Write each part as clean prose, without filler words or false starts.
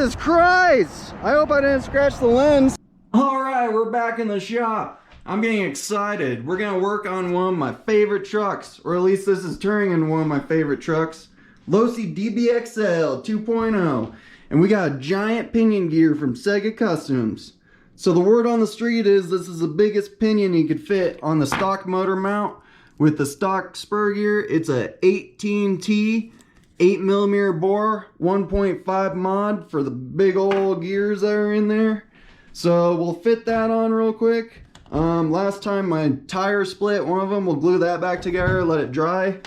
Jesus Christ! I hope I didn't scratch the lens. Alright, we're back in the shop. I'm getting excited. We're gonna work on one of my favorite trucks, or at least this is turning into one of my favorite trucks. Losi DBXL 2.0. And we got a giant pinion gear from Saga Customs. So the word on the street is this is the biggest pinion you could fit on the stock motor mount. With the stock spur gear, it's a 18T, 8mm bore, 1.5 mod for the big old gears that are in there. So we'll fit that on real quick. Last time my tire split, one of them, we'll glue that back together, let it dry.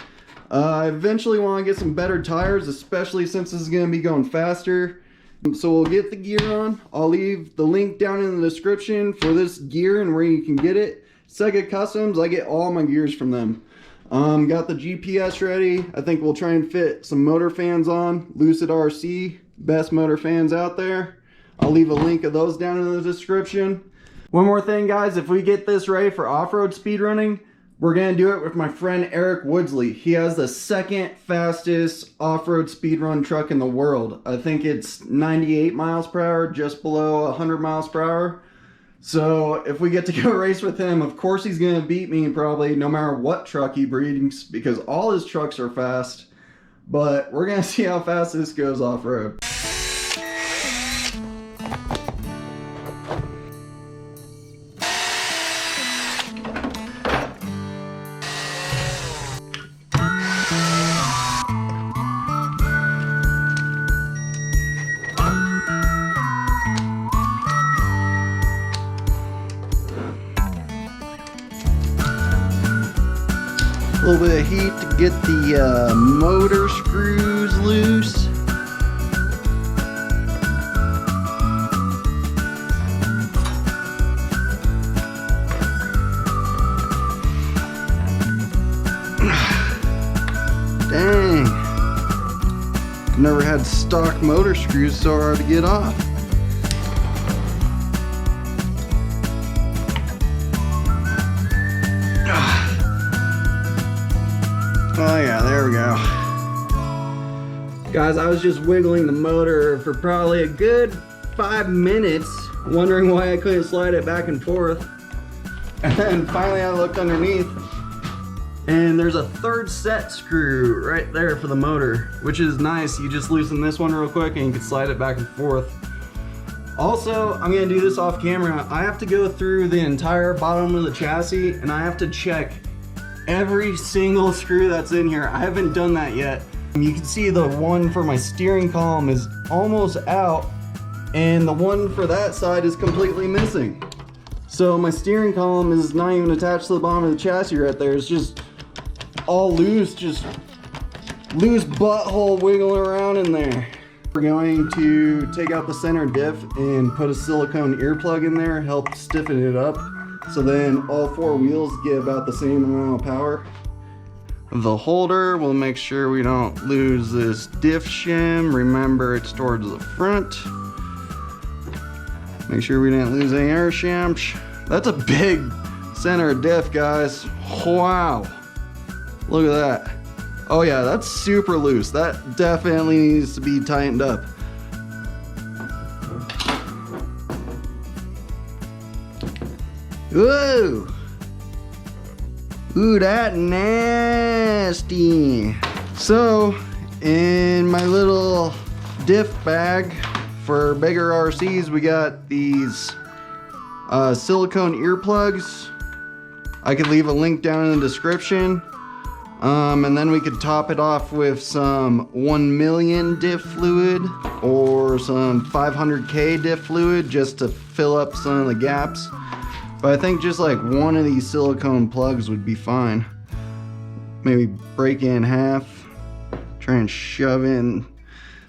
I eventually want to get some better tires, especially since this is going to be going faster. So we'll get the gear on. I'll leave the link down in the description for this gear and where you can get it. Saga Customs, I get all my gears from them. Got the GPS ready. I think we'll try and fit some motor fans on. Lucid RC, best motor fans out there. I'll leave a link of those down in the description. One more thing, guys, if we get this ready for off-road speedrunning, we're gonna do it with my friend Eric Woodsley. He has the second fastest off-road speedrun truck in the world. I think it's 98 miles per hour, just below 100 miles per hour. So if we get to go race with him, of course he's gonna beat me probably no matter what truck he brings, because all his trucks are fast. But we're gonna see how fast this goes off-road. A little bit of heat to get the motor screws loose. Dang. Never had stock motor screws so hard to get off. Oh yeah, there we go. Guys, I was just wiggling the motor for probably a good 5 minutes, wondering why I couldn't slide it back and forth. And then finally I looked underneath, and there's a third set screw right there for the motor, which is nice. You just loosen this one real quick and you can slide it back and forth. Also, I'm gonna do this off camera. I have to go through the entire bottom of the chassis and I have to check every single screw that's in here. I haven't done that yet. You can see the one for my steering column is almost out, and the one for that side is completely missing. So my steering column is not even attached to the bottom of the chassis right there. It's just all loose, just loose butthole wiggling around in there. We're going to take out the center diff and put a silicone ear plug in there, help stiffen it up. So then all four wheels get about the same amount of power. The holder, we'll make sure we don't lose this diff shim. Remember, it's towards the front. Make sure we didn't lose any air shims. That's a big center diff, guys. Wow. Look at that. Oh yeah, that's super loose. That definitely needs to be tightened up. Whoa! Ooh, that nasty. So, in my little diff bag for bigger RCs, we got these silicone ear plugs. I could leave a link down in the description. And then we could top it off with some 1 million diff fluid or some 500K diff fluid just to fill up some of the gaps. But I think just like one of these silicone plugs would be fine. Maybe break it in half. Try and shove in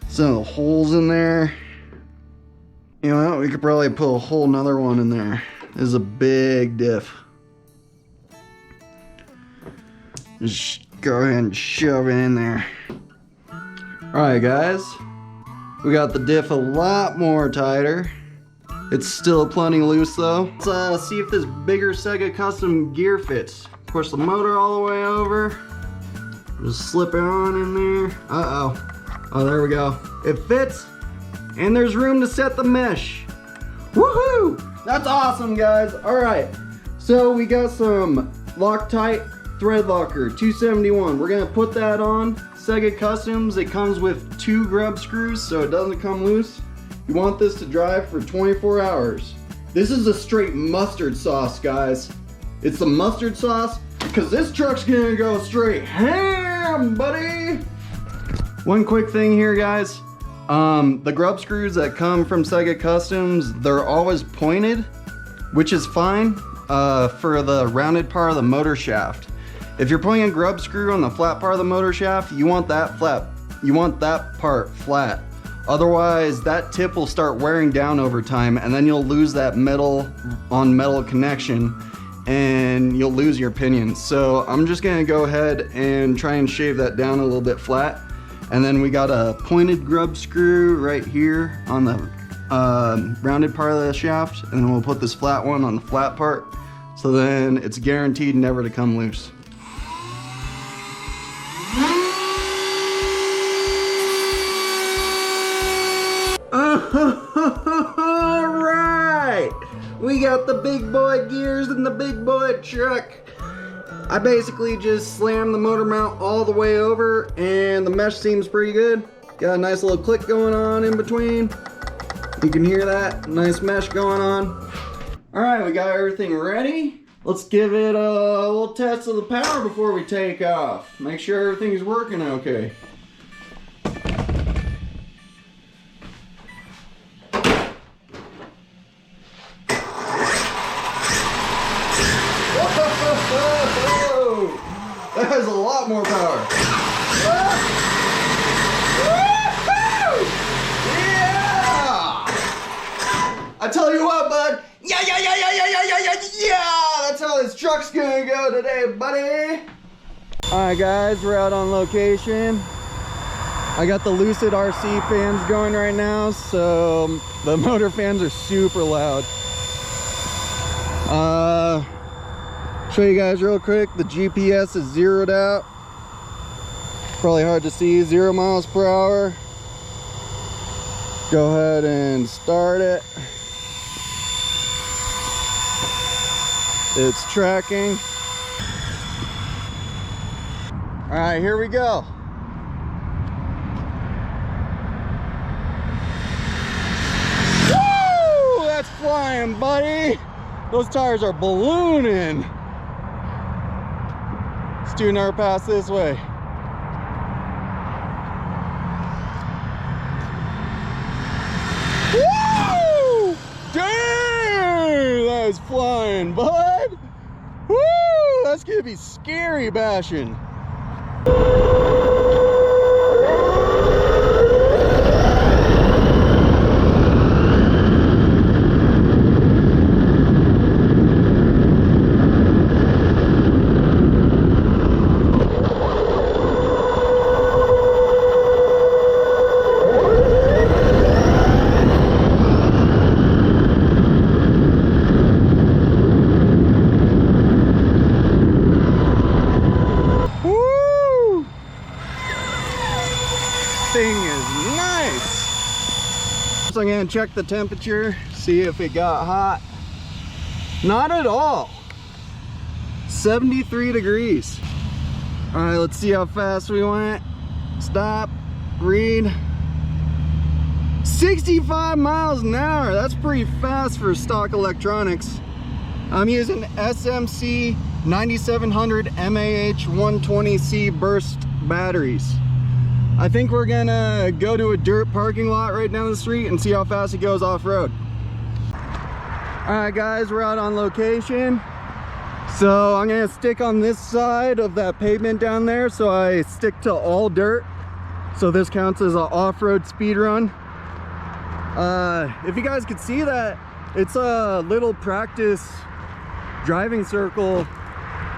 some of the holes in there. You know what? We could probably put a whole nother one in there. This is a big diff. Just go ahead and shove it in there. Alright guys. We got the diff a lot more tighter. It's still plenty loose though. Let's see if this bigger Saga Custom gear fits. Push the motor all the way over. Just slip it on in there. Uh-oh. Oh, there we go. It fits, And there's room to set the mesh. Woohoo! That's awesome, guys. All right, so we got some Loctite thread locker 271. We're gonna put that on. Saga Customs, it comes with 2 grub screws so it doesn't come loose. You want this to dry for 24 hours. This is a straight mustard sauce, guys. It's the mustard sauce because this truck's gonna go straight ham, buddy. One quick thing here, guys. The grub screws that come from Saga Customs, they're always pointed, which is fine for the rounded part of the motor shaft. If you're putting a grub screw on the flat part of the motor shaft, you want that part flat. Otherwise, that tip will start wearing down over time, and then you'll lose that metal on metal connection, and you'll lose your pinion. So I'm just gonna go ahead and try and shave that down a little bit flat. And then we got a pointed grub screw right here on the rounded part of the shaft, and then we'll put this flat one on the flat part. So then it's guaranteed never to come loose. Alright! We got the big boy gears in the big boy truck. I basically just slammed the motor mount all the way over and the mesh seems pretty good. Got a nice little click going on in between. You can hear that. Nice mesh going on. Alright, we got everything ready. Let's give it a little test of the power before we take off. Make sure everything's working okay. That has a lot more power. Yeah! I tell you what, bud. Yeah! That's how this truck's gonna go today, buddy. All right, guys, we're out on location. I got the Lucid RC fans going right now, so the motor fans are super loud. Show you guys real quick, the GPS is zeroed out. Probably hard to see, 0 miles per hour. Go ahead and start it. It's tracking. All right, here we go. Woo! That's flying, buddy. Those tires are ballooning. Let's do another pass this way. Woo! Damn! That was flying, bud. Woo! That's gonna be scary bashing. So I'm gonna check the temperature, see if it got hot. Not at all. 73 degrees. All right, let's see how fast we went. Stop, read. 65 miles an hour. That's pretty fast for stock electronics. I'm using SMC 9700 MAH 120C burst batteries. I think we're gonna go to a dirt parking lot right down the street and see how fast it goes off-road. All right, guys, we're out on location. So I'm gonna stick on this side of that pavement down there, so I stick to all dirt. So this counts as an off-road speed run. If you guys could see that, it's a little practice driving circle.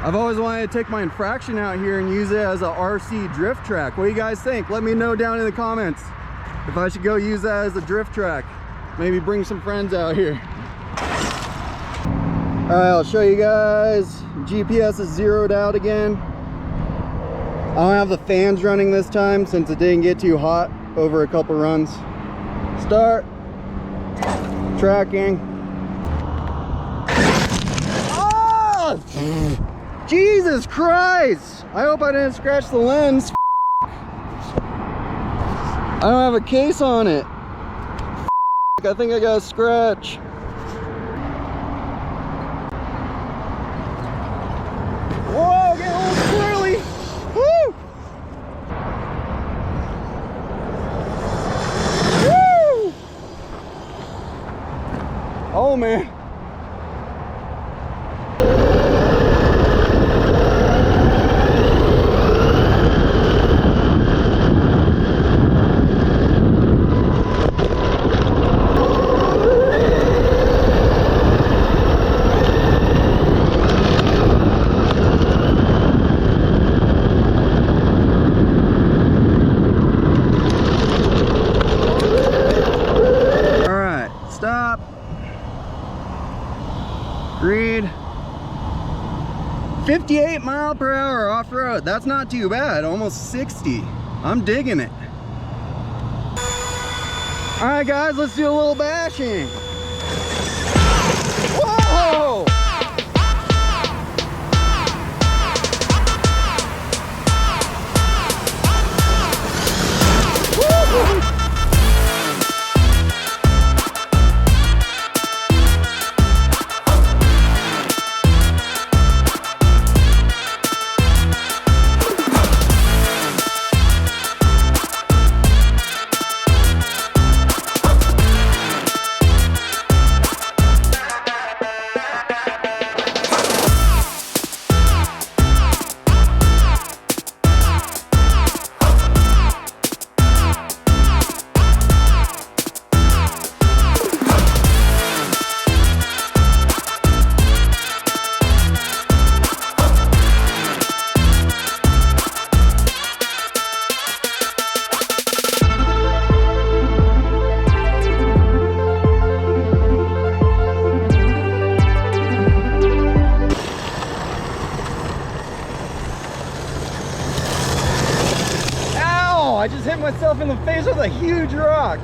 I've always wanted to take my infraction out here and use it as a RC drift track. What do you guys think? Let me know down in the comments if I should go use that as a drift track. Maybe bring some friends out here. All right, I'll show you guys. GPS is zeroed out again. I don't have the fans running this time since it didn't get too hot over a couple runs. Start. Tracking. Oh! Jesus Christ! I hope I didn't scratch the lens. I don't have a case on it. I think I got a scratch. Whoa, getting a little swirly. Woo! Woo! Oh man. Read 58 mile per hour off-road. That's not too bad, almost 60. I'm digging it. All right guys, let's do a little bashing. Whoa! Woo! I just hit myself in the face with a huge rock.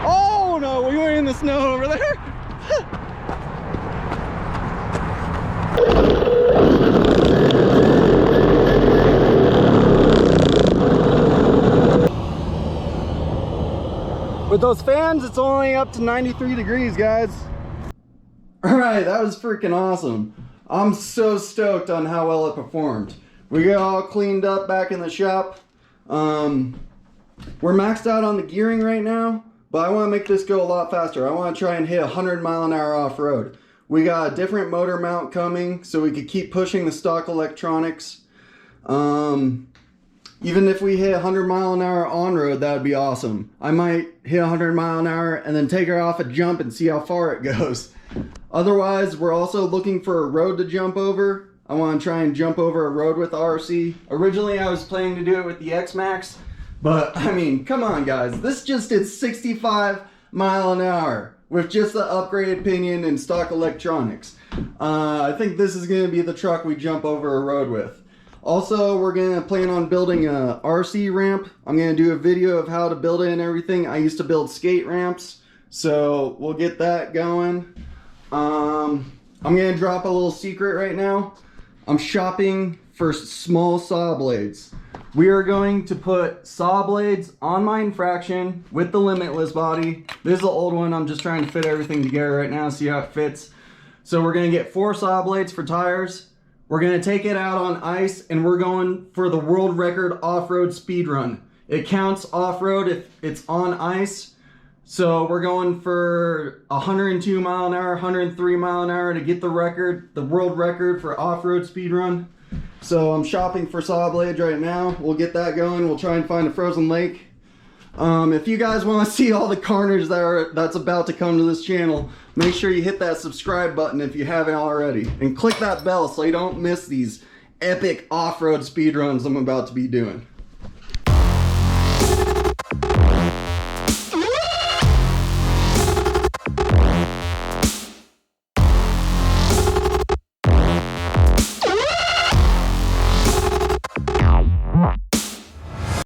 Oh no, we were in the snow over there. With those fans, it's only up to 93 degrees, guys. All right, that was freaking awesome. I'm so stoked on how well it performed. We got all cleaned up back in the shop. We're maxed out on the gearing right now, but I want to make this go a lot faster. I want to try and hit 100 mile an hour off-road. We got a different motor mount coming, so we could keep pushing the stock electronics. Even if we hit 100 mile an hour on-road, that would be awesome. I might hit 100 mile an hour and then take her off a jump and see how far it goes. Otherwise, we're also looking for a road to jump over. I want to try and jump over a road with the RC. Originally, I was planning to do it with the X-Max, but I mean, come on guys. This just did 65 mile an hour with just the upgraded pinion and stock electronics. I think this is going to be the truck we jump over a road with. Also, we're going to plan on building a RC ramp. I'm going to do a video of how to build it and everything. I used to build skate ramps, so we'll get that going. I'm going to drop a little secret right now. I'm shopping for small saw blades. We are going to put saw blades on my infraction with the limitless body. This is the old one. I'm just trying to fit everything together right now, see how it fits. So we're going to get 4 saw blades for tires. We're going to take it out on ice, and we're going for the world record off-road speed run. It counts off-road if it's on ice. So we're going for 102 mile an hour, 103 mile an hour to get the record, the world record for off-road speed run. So I'm shopping for saw blades right now. We'll get that going. We'll try and find a frozen lake. If you guys want to see all the carnage that's about to come to this channel, make sure you hit that subscribe button if you haven't already. And click that bell so you don't miss these epic off-road speed runs I'm about to be doing.